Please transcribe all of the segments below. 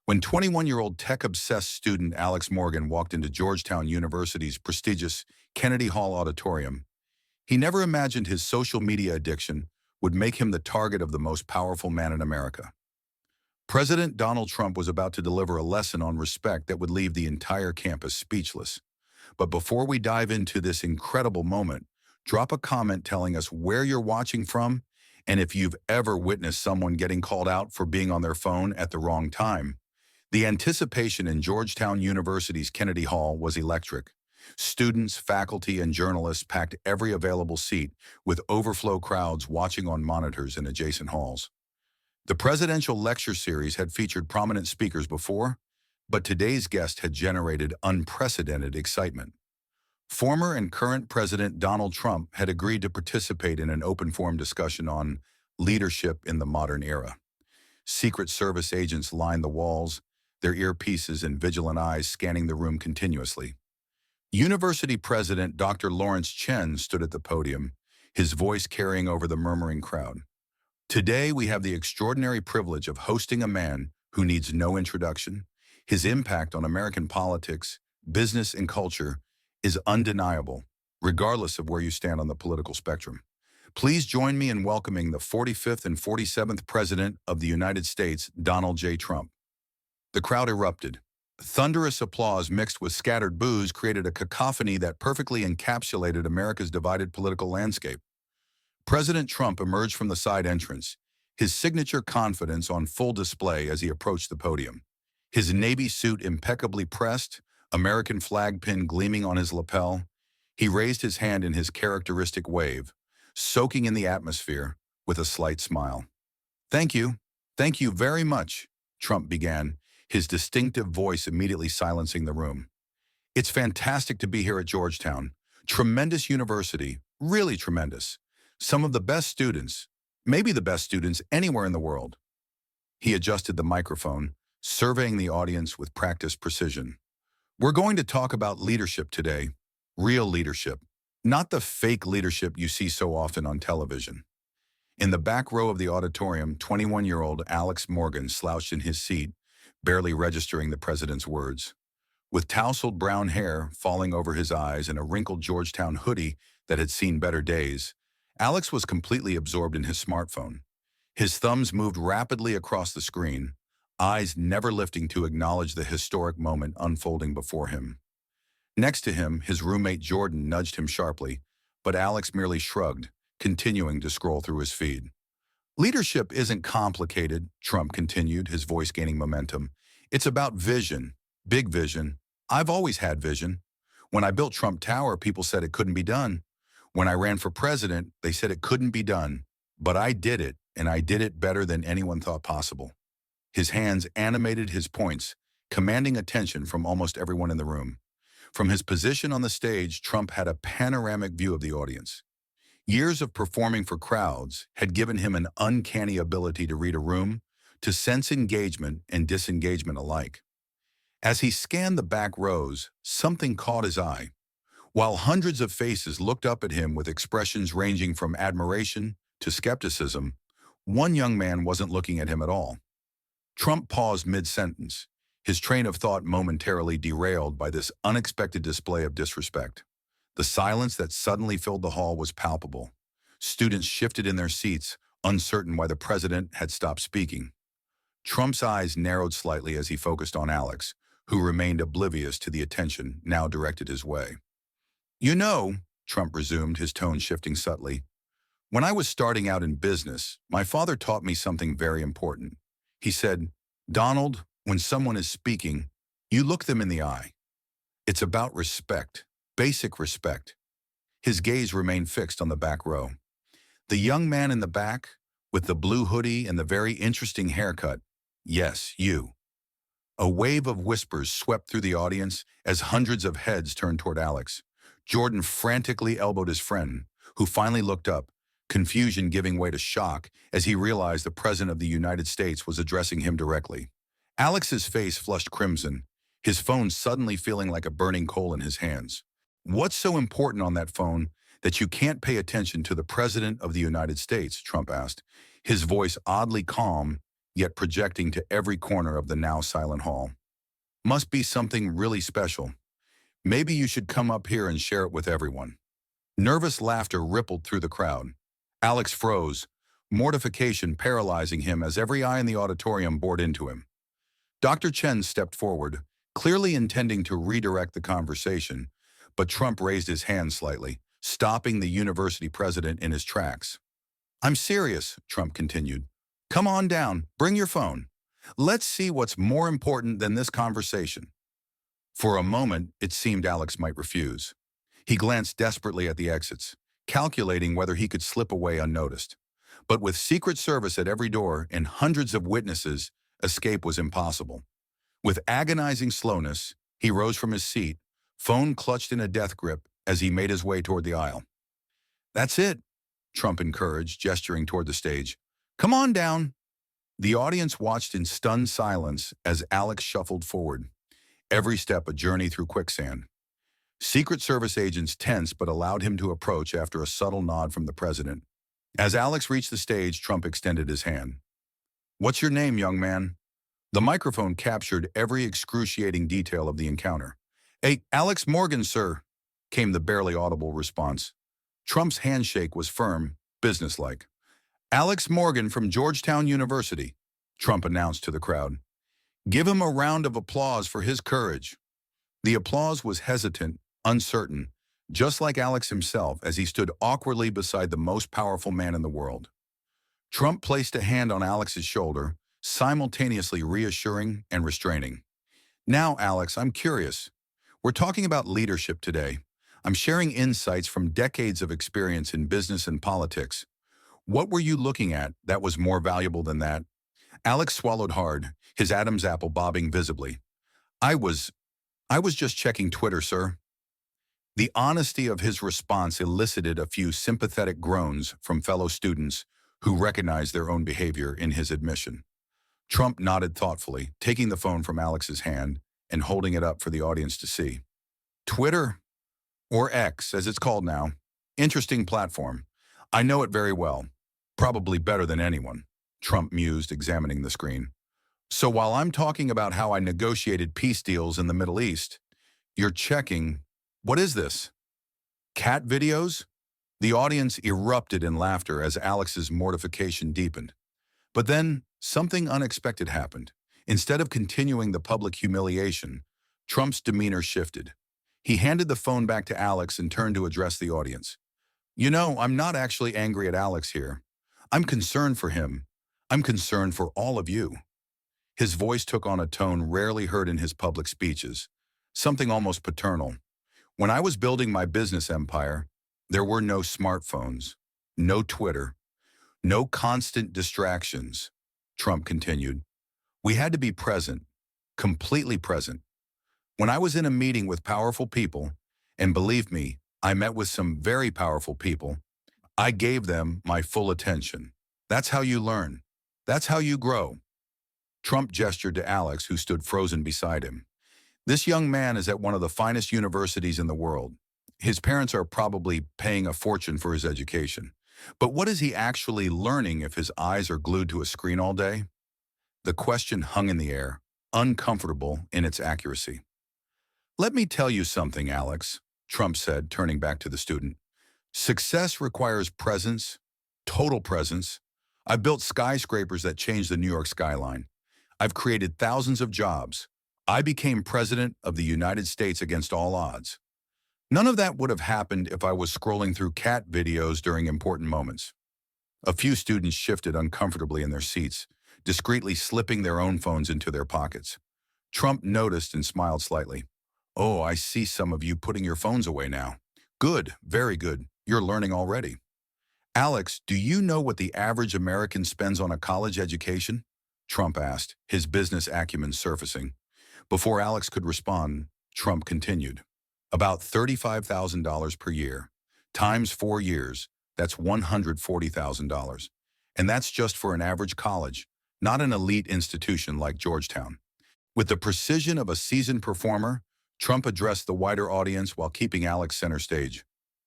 When 21-year-old tech-obsessed student Alex Morgan walked into Georgetown University's prestigious Kennedy Hall Auditorium, he never imagined his social media addiction would make him the target of the most powerful man in America. President Donald Trump was about to deliver a lesson on respect that would leave the entire campus speechless. But before we dive into this incredible moment, drop a comment telling us where you're watching from and if you've ever witnessed someone getting called out for being on their phone at the wrong time. The anticipation in Georgetown University's Kennedy Hall was electric. Students, faculty, and journalists packed every available seat, with overflow crowds watching on monitors in adjacent halls. The presidential lecture series had featured prominent speakers before, but today's guest had generated unprecedented excitement. Former and current President Donald Trump had agreed to participate in an open-forum discussion on leadership in the modern era. Secret Service agents lined the walls, their earpieces and vigilant eyes scanning the room continuously. University President Dr. Lawrence Chen stood at the podium, his voice carrying over the murmuring crowd. Today, we have the extraordinary privilege of hosting a man who needs no introduction. His impact on American politics, business, and culture is undeniable, regardless of where you stand on the political spectrum. Please join me in welcoming the 45th and 47th President of the United States, Donald J. Trump. The crowd erupted. Thunderous applause mixed with scattered boos created a cacophony that perfectly encapsulated America's divided political landscape. President Trump emerged from the side entrance, his signature confidence on full display as he approached the podium. His navy suit impeccably pressed, American flag pin gleaming on his lapel, he raised his hand in his characteristic wave, soaking in the atmosphere with a slight smile. Thank you very much," Trump began, his distinctive voice immediately silencing the room. "It's fantastic to be here at Georgetown. Tremendous university, really tremendous. Some of the best students, maybe the best students anywhere in the world." He adjusted the microphone, surveying the audience with practiced precision. "We're going to talk about leadership today, real leadership, not the fake leadership you see so often on television." In the back row of the auditorium, 21-year-old Alex Morgan slouched in his seat, barely registering the president's words. With tousled brown hair falling over his eyes and a wrinkled Georgetown hoodie that had seen better days, Alex was completely absorbed in his smartphone. His thumbs moved rapidly across the screen, eyes never lifting to acknowledge the historic moment unfolding before him. Next to him, his roommate Jordan nudged him sharply, but Alex merely shrugged, continuing to scroll through his feed. "Leadership isn't complicated," Trump continued, his voice gaining momentum. "It's about vision, big vision. I've always had vision. When I built Trump Tower, people said it couldn't be done. When I ran for president, they said it couldn't be done. But I did it, and I did it better than anyone thought possible." His hands animated his points, commanding attention from almost everyone in the room. From his position on the stage, Trump had a panoramic view of the audience. Years of performing for crowds had given him an uncanny ability to read a room, to sense engagement and disengagement alike. As he scanned the back rows, something caught his eye. While hundreds of faces looked up at him with expressions ranging from admiration to skepticism, one young man wasn't looking at him at all. Trump paused mid-sentence, his train of thought momentarily derailed by this unexpected display of disrespect. The silence that suddenly filled the hall was palpable. Students shifted in their seats, uncertain why the president had stopped speaking. Trump's eyes narrowed slightly as he focused on Alex, who remained oblivious to the attention now directed his way. "You know," Trump resumed, his tone shifting subtly, "when I was starting out in business, my father taught me something very important. He said, 'Donald, when someone is speaking, you look them in the eye. It's about respect. Basic respect." His gaze remained fixed on the back row. The young man in the back, with the blue hoodie and the very interesting haircut. "Yes, you." A wave of whispers swept through the audience as hundreds of heads turned toward Alex. Jordan frantically elbowed his friend, who finally looked up, confusion giving way to shock as he realized the President of the United States was addressing him directly. Alex's face flushed crimson, his phone suddenly feeling like a burning coal in his hands. "What's so important on that phone that you can't pay attention to the President of the United States?" Trump asked, his voice oddly calm, yet projecting to every corner of the now silent hall. Must be something really special. Maybe you should come up here and share it with everyone. Nervous laughter rippled through the crowd. Alex froze, mortification paralyzing him as every eye in the auditorium bored into him. Dr. Chen stepped forward, clearly intending to redirect the conversation, but Trump raised his hand slightly, stopping the university president in his tracks. "I'm serious," Trump continued. "Come on down, bring your phone. Let's see what's more important than this conversation." For a moment, it seemed Alex might refuse. He glanced desperately at the exits, calculating whether he could slip away unnoticed. But with Secret Service at every door and hundreds of witnesses, escape was impossible. With agonizing slowness, he rose from his seat, phone clutched in a death grip as he made his way toward the aisle. "That's it," Trump encouraged, gesturing toward the stage. "Come on down." The audience watched in stunned silence as Alex shuffled forward, every step a journey through quicksand. Secret Service agents tensed but allowed him to approach after a subtle nod from the president. As Alex reached the stage, Trump extended his hand. "What's your name, young man?" The microphone captured every excruciating detail of the encounter. Alex Morgan, sir," came the barely audible response. Trump's handshake was firm, businesslike. "Alex Morgan from Georgetown University," Trump announced to the crowd. "Give him a round of applause for his courage." The applause was hesitant, uncertain, just like Alex himself as he stood awkwardly beside the most powerful man in the world. Trump placed a hand on Alex's shoulder, simultaneously reassuring and restraining. "Now, Alex, I'm curious. We're talking about leadership today. I'm sharing insights from decades of experience in business and politics. What were you looking at that was more valuable than that?" Alex swallowed hard, his Adam's apple bobbing visibly. I was just checking Twitter, sir." The honesty of his response elicited a few sympathetic groans from fellow students who recognized their own behavior in his admission. Trump nodded thoughtfully, taking the phone from Alex's hand and holding it up for the audience to see. "Twitter, or X as it's called now, interesting platform. I know it very well, probably better than anyone," Trump mused, examining the screen. "So while I'm talking about how I negotiated peace deals in the Middle East, you're checking, what is this? Cat videos?" The audience erupted in laughter as Alex's mortification deepened. But then, something unexpected happened. Instead of continuing the public humiliation, Trump's demeanor shifted. He handed the phone back to Alex and turned to address the audience. "You know, I'm not actually angry at Alex here. I'm concerned for him. I'm concerned for all of you." His voice took on a tone rarely heard in his public speeches, something almost paternal. "When I was building my business empire, there were no smartphones, no Twitter, no constant distractions," Trump continued. "We had to be present, completely present. When I was in a meeting with powerful people, and believe me, I met with some very powerful people, I gave them my full attention. That's how you learn. That's how you grow." Trump gestured to Alex, who stood frozen beside him. "This young man is at one of the finest universities in the world. His parents are probably paying a fortune for his education. But what is he actually learning if his eyes are glued to a screen all day?" The question hung in the air, uncomfortable in its accuracy. "Let me tell you something, Alex," Trump said, turning back to the student. "Success requires presence, total presence. I've built skyscrapers that changed the New York skyline. I've created thousands of jobs. I became president of the United States against all odds. None of that would have happened if I was scrolling through cat videos during important moments." A few students shifted uncomfortably in their seats, discreetly slipping their own phones into their pockets. Trump noticed and smiled slightly. "Oh, I see some of you putting your phones away now. Good, very good. You're learning already." "Alex, do you know what the average American spends on a college education?" Trump asked, his business acumen surfacing. Before Alex could respond, Trump continued. "About $35,000 per year. Times 4 years, that's $140,000. And that's just for an average college, not an elite institution like Georgetown." With the precision of a seasoned performer, Trump addressed the wider audience while keeping Alex center stage.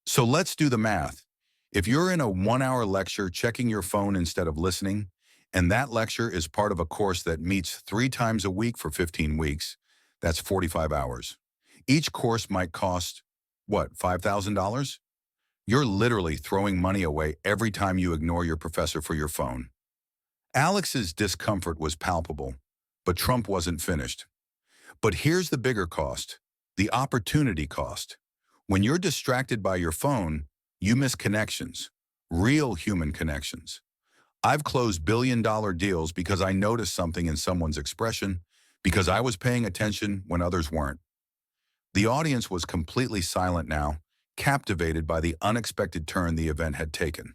"So let's do the math. If you're in a 1-hour lecture checking your phone instead of listening, And that lecture is part of a course that meets 3 times a week for 15 weeks. That's 45 hours. Each course might cost, what, $5,000? You're literally throwing money away every time you ignore your professor for your phone. Alex's discomfort was palpable, but Trump wasn't finished. But here's the bigger cost, the opportunity cost. When you're distracted by your phone, you miss connections, real human connections. I've closed billion-dollar deals because I noticed something in someone's expression, because I was paying attention when others weren't. The audience was completely silent now, captivated by the unexpected turn the event had taken.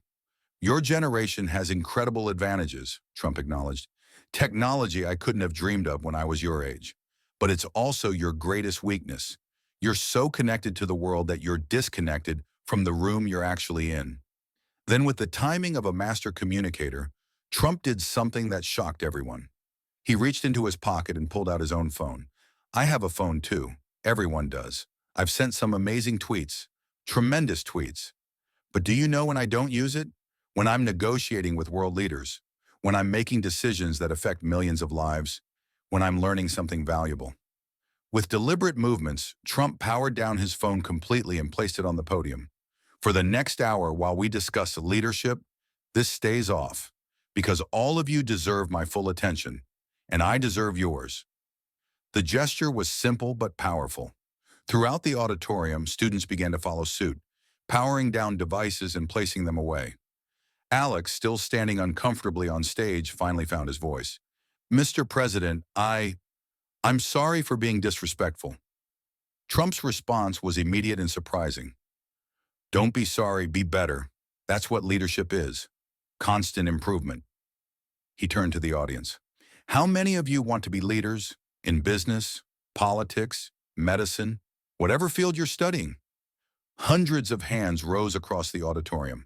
Your generation has incredible advantages, Trump acknowledged. Technology I couldn't have dreamed of when I was your age. But it's also your greatest weakness. You're so connected to the world that you're disconnected from the room you're actually in. Then with the timing of a master communicator, Trump did something that shocked everyone. He reached into his pocket and pulled out his own phone. I have a phone too. Everyone does. I've sent some amazing tweets, tremendous tweets. But do you know when I don't use it? When I'm negotiating with world leaders, when I'm making decisions that affect millions of lives, when I'm learning something valuable. With deliberate movements, Trump powered down his phone completely and placed it on the podium. For the next hour while we discuss leadership, this stays off, because all of you deserve my full attention, and I deserve yours. The gesture was simple but powerful. Throughout the auditorium, students began to follow suit, powering down devices and placing them away. Alex, still standing uncomfortably on stage, finally found his voice. Mr. President, I'm sorry for being disrespectful. Trump's response was immediate and surprising. Don't be sorry, be better. That's what leadership is. Constant improvement. He turned to the audience. How many of you want to be leaders in business, politics, medicine, whatever field you're studying? Hundreds of hands rose across the auditorium.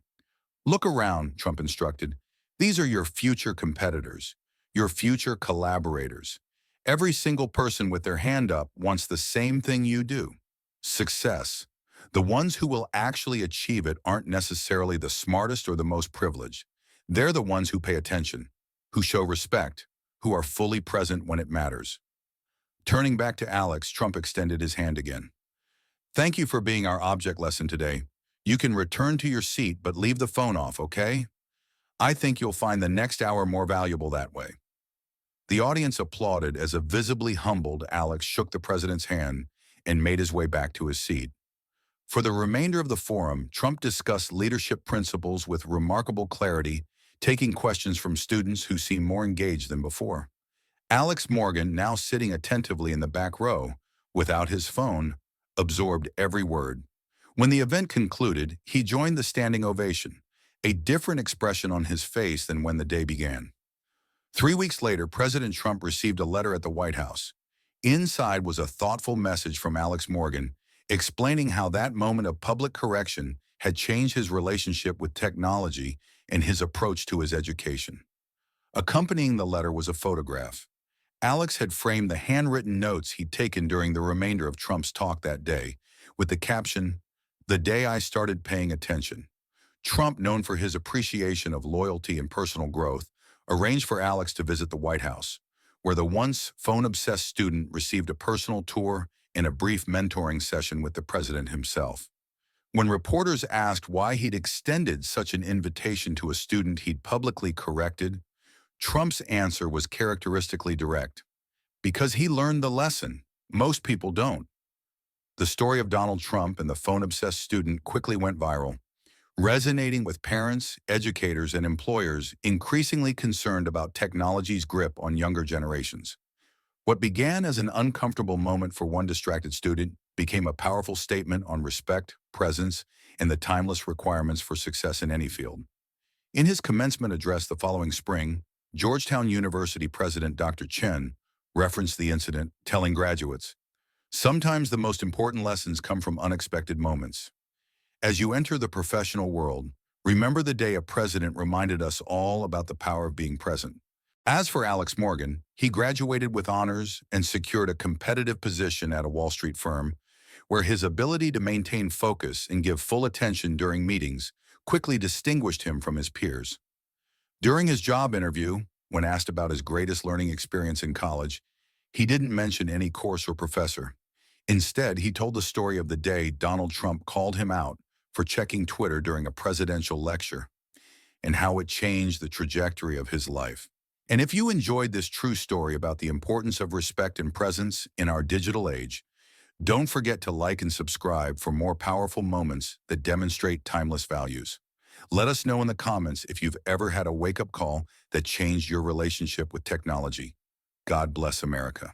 Look around, Trump instructed. These are your future competitors, your future collaborators. Every single person with their hand up wants the same thing you do: success. The ones who will actually achieve it aren't necessarily the smartest or the most privileged. They're the ones who pay attention, who show respect, who are fully present when it matters. Turning back to Alex, Trump extended his hand again. Thank you for being our object lesson today. You can return to your seat, but leave the phone off, okay? I think you'll find the next hour more valuable that way. The audience applauded as a visibly humbled Alex shook the president's hand and made his way back to his seat. For the remainder of the forum, Trump discussed leadership principles with remarkable clarity, taking questions from students who seemed more engaged than before. Alex Morgan, now sitting attentively in the back row, without his phone, absorbed every word. When the event concluded, he joined the standing ovation, a different expression on his face than when the day began. 3 weeks later, President Trump received a letter at the White House. Inside was a thoughtful message from Alex Morgan, explaining how that moment of public correction had changed his relationship with technology and his approach to his education. Accompanying the letter was a photograph. Alex had framed the handwritten notes he'd taken during the remainder of Trump's talk that day, with the caption, "The day I started paying attention." Trump, known for his appreciation of loyalty and personal growth, arranged for Alex to visit the White House, where the once phone-obsessed student received a personal tour and a brief mentoring session with the president himself. When reporters asked why he'd extended such an invitation to a student he'd publicly corrected, Trump's answer was characteristically direct. Because he learned the lesson. Most people don't. The story of Donald Trump and the phone-obsessed student quickly went viral, resonating with parents, educators, and employers increasingly concerned about technology's grip on younger generations. What began as an uncomfortable moment for one distracted student became a powerful statement on respect, presence, and the timeless requirements for success in any field. In his commencement address the following spring, Georgetown University President Dr. Chen referenced the incident, telling graduates, "Sometimes the most important lessons come from unexpected moments. As you enter the professional world, remember the day a president reminded us all about the power of being present." As for Alex Morgan, he graduated with honors and secured a competitive position at a Wall Street firm, where his ability to maintain focus and give full attention during meetings quickly distinguished him from his peers. During his job interview, when asked about his greatest learning experience in college, he didn't mention any course or professor. Instead, he told the story of the day Donald Trump called him out for checking Twitter during a presidential lecture and how it changed the trajectory of his life. And if you enjoyed this true story about the importance of respect and presence in our digital age, don't forget to like and subscribe for more powerful moments that demonstrate timeless values. Let us know in the comments if you've ever had a wake-up call that changed your relationship with technology. God bless America.